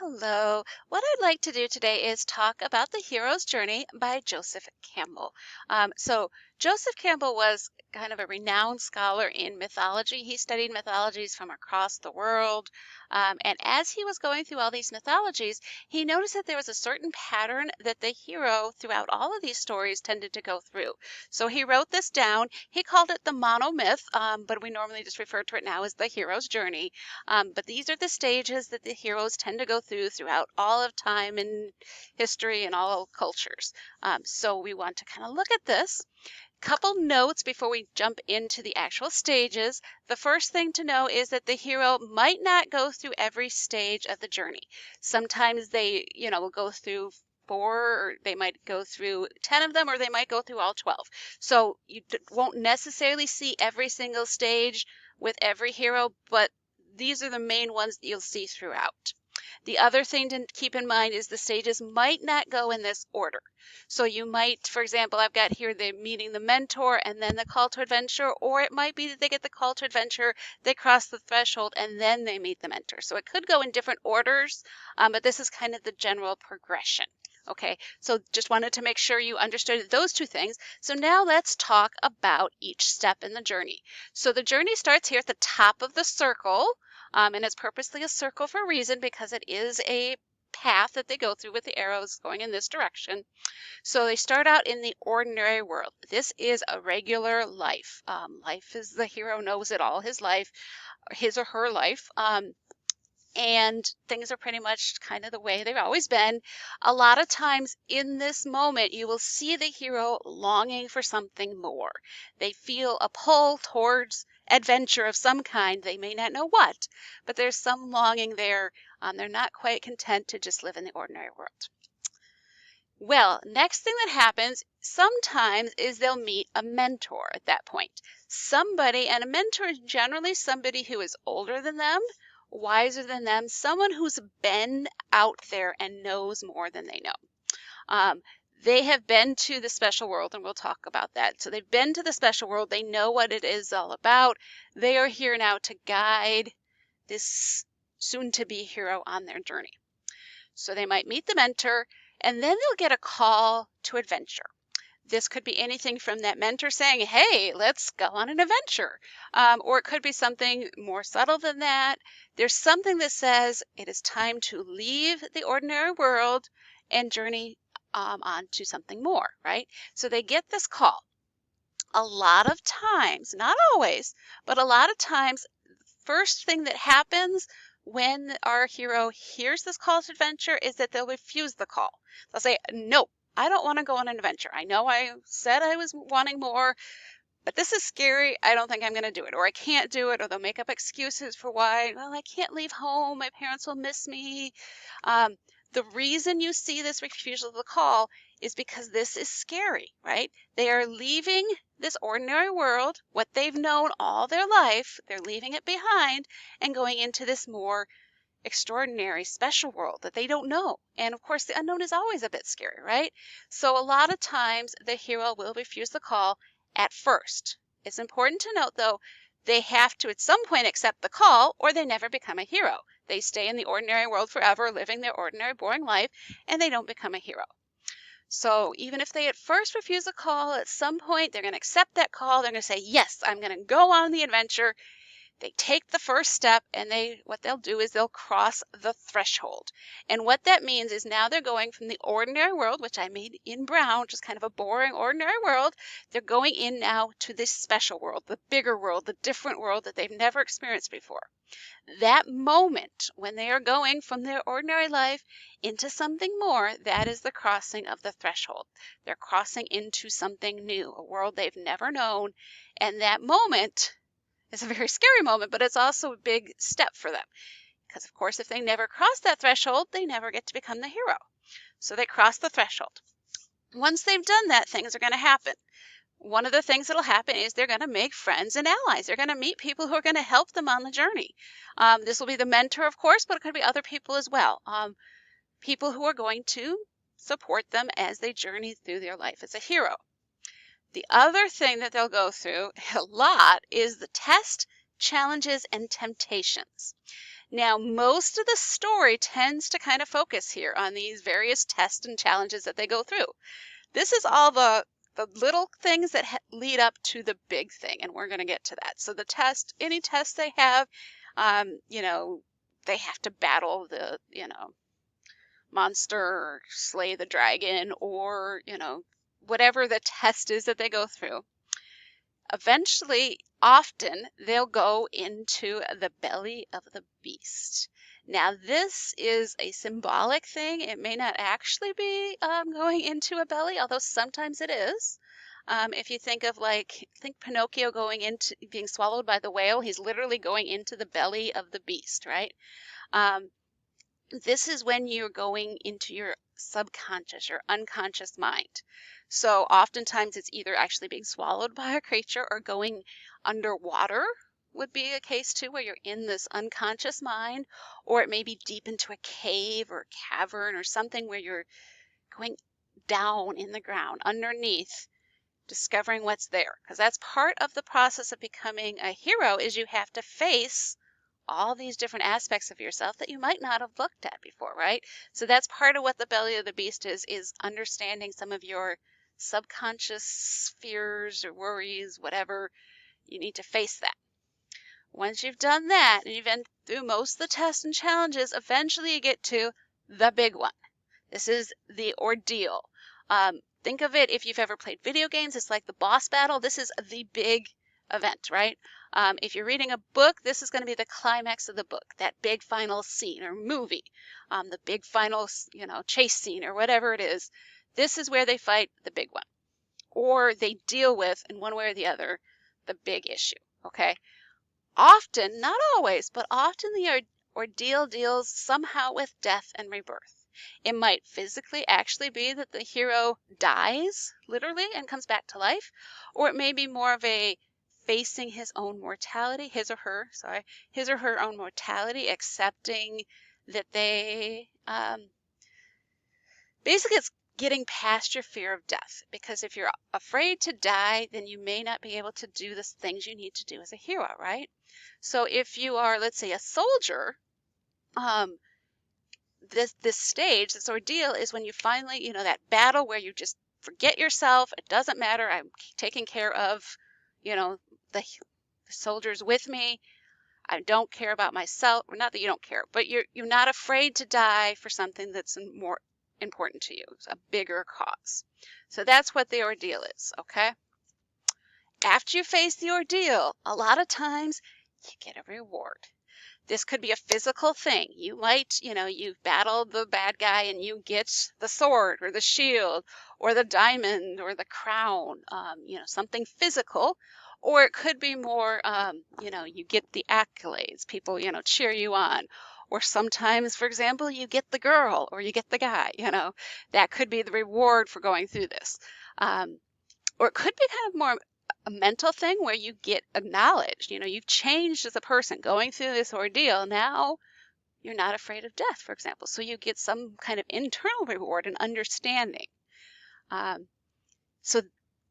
Hello. What I'd like to do today is talk about The Hero's Journey by Joseph Campbell. Joseph Campbell was kind of a renowned scholar in mythology. He studied mythologies from across the world. And as he was going through all these mythologies, he noticed that there was a certain pattern that the hero throughout all of these stories tended to go through. So he wrote this down. He called it the monomyth, but we normally just refer to it now as the hero's journey. But these are the stages that the heroes tend to go through throughout all of time and history and all cultures. So we want to kind of look at this. Couple notes before we jump into the actual stages. The first thing to know is that the hero might not go through every stage of the journey. Sometimes they, will go through 4, or they might go through 10 of them, or they might go through all 12. So you won't necessarily see every single stage with every hero, but these are the main ones that you'll see throughout. The other thing to keep in mind is the stages might not go in this order. So you might, for example, I've got here the meeting the mentor and then the call to adventure, or it might be that they get the call to adventure, they cross the threshold, and then they meet the mentor. So it could go in different orders, but this is kind of the general progression. Okay, so just wanted to make sure you understood those two things. So now let's talk about each step in the journey. So the journey starts here at the top of the circle, and it's purposely a circle for a reason because it is a path that they go through with the arrows going in this direction. So they start out in the ordinary world. This is a regular life. Life is, the hero knows it all, his life, his or her life. And things are pretty much kind of the way they've always been. A lot of times in this moment, you will see the hero longing for something more. They feel a pull towards adventure of some kind. They may not know what, but there's some longing there. They're not quite content to just live in the ordinary world. Well, next thing that happens sometimes is they'll meet a mentor at that point. Somebody, and a mentor is generally somebody who is older than them, wiser than them, someone who's been out there and knows more than they know. They have been to the special world, and we'll talk about that. So they've been to the special world. They know what it is all about. They are here now to guide this soon-to-be hero on their journey. So they might meet the mentor, and then they'll get a call to adventure. This could be anything from that mentor saying, hey, let's go on an adventure. Or it could be something more subtle than that. There's something that says it is time to leave the ordinary world and journey on to something more, right? So they get this call. A lot of times, not always, but a lot of times, first thing that happens when our hero hears this call to adventure is that they'll refuse the call. They'll say, no, I don't want to go on an adventure. I know I said I was wanting more, but this is scary. I don't think I'm going to do it, or I can't do it, or they'll make up excuses for why. Well, I can't leave home. My parents will miss me. The reason you see this refusal of the call is because this is scary, right? They are leaving this ordinary world, what they've known all their life. They're leaving it behind and going into this more extraordinary, special world that they don't know. And of course, the unknown is always a bit scary, right? So a lot of times the hero will refuse the call at first. It's important to note, though, they have to at some point accept the call or they never become a hero. They stay in the ordinary world forever, living their ordinary, boring life, and they don't become a hero. So even if they at first refuse a call, at some point they're going to accept that call. They're going to say, yes, I'm going to go on the adventure. They take the first step, and what they'll do is they'll cross the threshold. And what that means is now they're going from the ordinary world, which I made in brown, just kind of a boring ordinary world. They're going in now to this special world, the bigger world, the different world that they've never experienced before. That moment when they are going from their ordinary life into something more, that is the crossing of the threshold. They're crossing into something new, a world they've never known. And that moment, it's a very scary moment, but it's also a big step for them. Because, of course, if they never cross that threshold, they never get to become the hero. So they cross the threshold. Once they've done that, things are going to happen. One of the things that will happen is they're going to make friends and allies. They're going to meet people who are going to help them on the journey. This will be the mentor, of course, but it could be other people as well. People who are going to support them as they journey through their life as a hero. The other thing that they'll go through a lot is the test, challenges, and temptations. Now, most of the story tends to kind of focus here on these various tests and challenges that they go through. This is all the little things that lead up to the big thing, and we're going to get to that. So the test, any test they have, they have to battle the, monster or slay the dragon or, whatever the test is that they go through. Eventually, often, they'll go into the belly of the beast. Now, this is a symbolic thing. It may not actually be going into a belly, although sometimes it is. If you think of think Pinocchio going into being swallowed by the whale, he's literally going into the belly of the beast, right? This is when you're going into your subconscious, your unconscious mind. So oftentimes it's either actually being swallowed by a creature or going underwater would be a case too, where you're in this unconscious mind, or it may be deep into a cave or a cavern or something where you're going down in the ground underneath, discovering what's there. Because that's part of the process of becoming a hero, is you have to face all these different aspects of yourself that you might not have looked at before, right? So that's part of what the belly of the beast is understanding some of your subconscious fears or worries, whatever. You need to face that. Once you've done that and you've been through most of the tests and challenges, eventually you get to the big one. This is the ordeal. Think of it, if you've ever played video games, it's like the boss battle. This is the big event, right? If you're reading a book, this is going to be the climax of the book, that big final scene or movie, the big final, chase scene or whatever it is. This is where they fight the big one, or they deal with, in one way or the other, the big issue, okay? Often, not always, but often the ordeal deals somehow with death and rebirth. It might physically actually be that the hero dies, literally, and comes back to life, or it may be more of a facing his own mortality, his or her own mortality, accepting that they, basically it's getting past your fear of death. Because if you're afraid to die, then you may not be able to do the things you need to do as a hero, right? So if you are, let's say, a soldier, this stage, this ordeal, is when you finally, that battle where you just forget yourself. It doesn't matter. I'm taking care of, the soldiers with me. I don't care about myself. Or not that you don't care, but you're not afraid to die for something that's more important to you. It's a bigger cause. So that's what the ordeal is, okay? After you face the ordeal, a lot of times you get a reward. This could be a physical thing. You might, you've battled the bad guy and you get the sword or the shield or the diamond or the crown, something physical. Or it could be more, you get the accolades. People, cheer you on. Or sometimes, for example, you get the girl or you get the guy, that could be the reward for going through this. Or it could be kind of more a mental thing where you get acknowledged. You've changed as a person going through this ordeal. Now you're not afraid of death, for example. So you get some kind of internal reward and understanding. So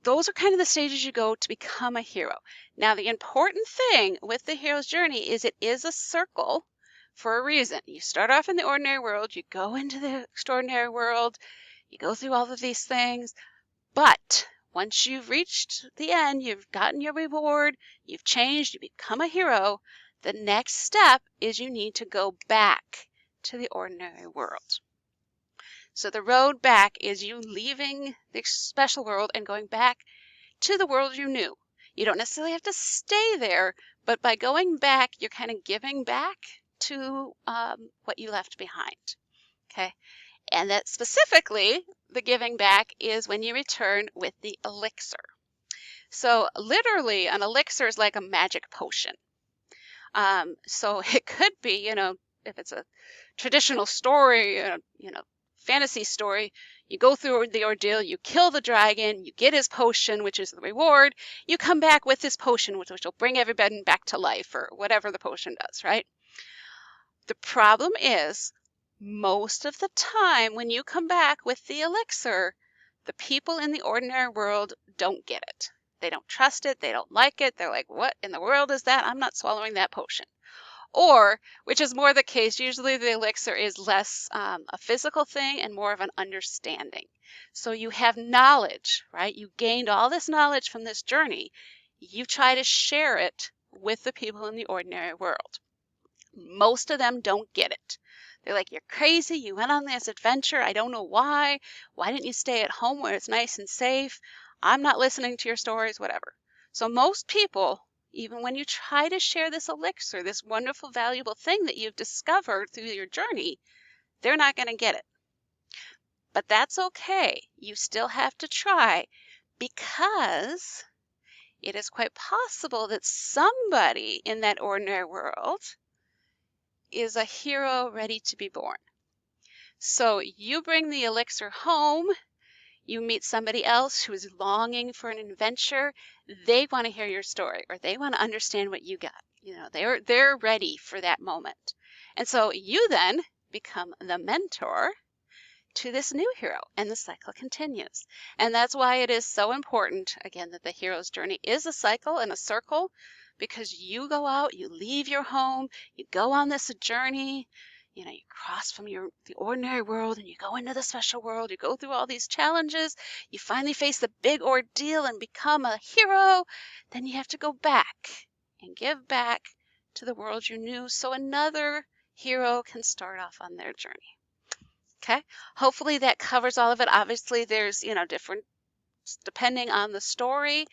those are kind of the stages you go to become a hero. Now, the important thing with the hero's journey is it is a circle for a reason. You start off in the ordinary world, you go into the extraordinary world, you go through all of these things, but once you've reached the end, you've gotten your reward, you've changed, you become a hero, the next step is you need to go back to the ordinary world. So the road back is you leaving the special world and going back to the world you knew. You don't necessarily have to stay there, but by going back, you're kind of giving back to what you left behind, okay? And that specifically, the giving back is when you return with the elixir. So literally, an elixir is like a magic potion. So it could be, if it's a traditional story, fantasy story, you go through the ordeal, you kill the dragon, you get his potion, which is the reward, you come back with this potion, which will bring everybody back to life, or whatever the potion does, right? The problem is, most of the time when you come back with the elixir, the people in the ordinary world don't get it. They don't trust it. They don't like it. They're like, what in the world is that? I'm not swallowing that potion. Or, which is more the case, usually the elixir is less a physical thing and more of an understanding. So you have knowledge, right? You gained all this knowledge from this journey. You try to share it with the people in the ordinary world. Most of them don't get it. They're like, you're crazy. You went on this adventure. I don't know why. Why didn't you stay at home where it's nice and safe? I'm not listening to your stories, whatever. So most people, even when you try to share this elixir, this wonderful, valuable thing that you've discovered through your journey, they're not going to get it. But that's okay. You still have to try, because it is quite possible that somebody in that ordinary world is a hero ready to be born. So you bring the elixir home, you meet somebody else who is longing for an adventure. They want to hear your story, or they want to understand what you got. They're ready for that moment. And so you then become the mentor to this new hero, and the cycle continues. And that's why it is so important, again, that the hero's journey is a cycle and a circle, because you go out, you leave your home, you go on this journey, you cross from the ordinary world and you go into the special world, you go through all these challenges, you finally face the big ordeal and become a hero. Then you have to go back and give back to the world you knew, so another hero can start off on their journey. Okay, hopefully that covers all of it. Obviously, there's, different, depending on the story.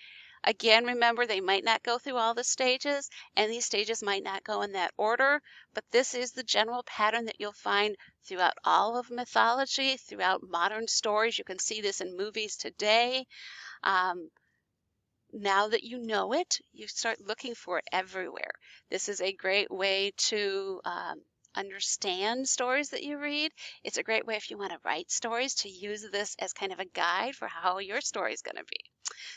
Again, remember, they might not go through all the stages, and these stages might not go in that order, but this is the general pattern that you'll find throughout all of mythology, throughout modern stories. You can see this in movies today. Now that you know it, you start looking for it everywhere. This is a great way to understand stories that you read. It's a great way if you want to write stories to use this as kind of a guide for how your story is going to be.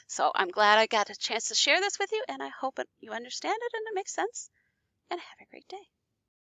So I'm glad I got a chance to share this with you, and I hope you understand it and it makes sense. And have a great day.